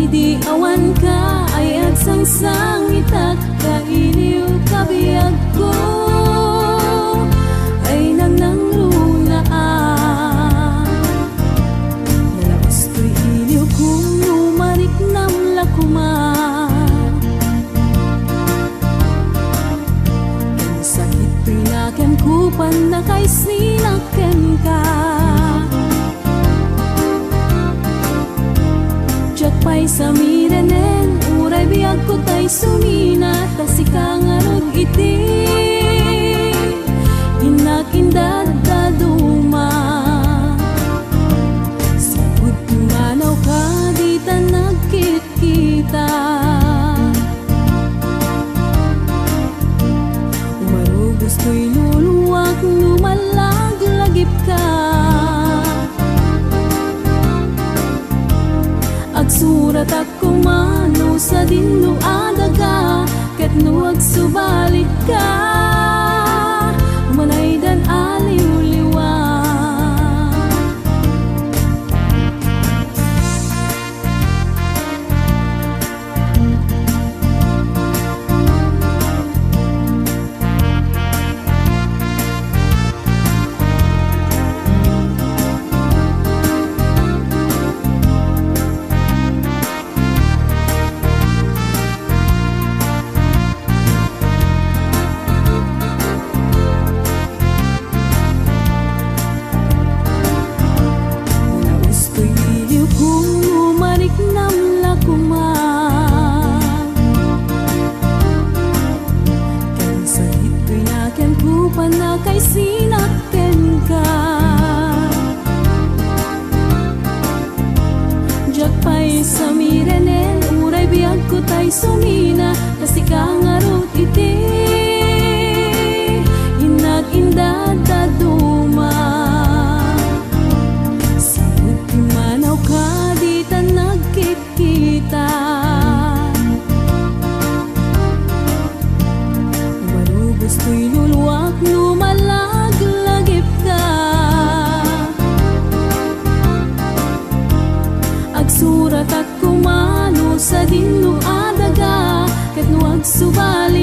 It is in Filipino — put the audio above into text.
Idi awan ka ay at sang itak kailiw kabiyag ko ay nang lunaan. Nalabas ko'y iliw kung numarik nam lakuma. Kaya sakit pinakan kupan na kay sinaken ka. Pay sa mirenen, uray biyag ko tay sumina, tasikang arod iti, inakindad daduma. Sipud tumanaw ka, di ta nagkit-kita. Umarugos ko'y luluwag, lumalag-lagip ka. Agsurat ako mano sa dinno adaga, ket nuwag subalit ka, umanay dan aliw-liwa. Kay sinaken ka, jakpay sa mirenen, uray biyag ko tay sumina, kasi kang arot iti, inag-indad daduma. Sipud timanaw ka, di ta nagkit-kita. Umarubos ko'y luluwak, lumalag-lagip ka. Agsurat at kumano sa dinno adaga, ket nuwag subali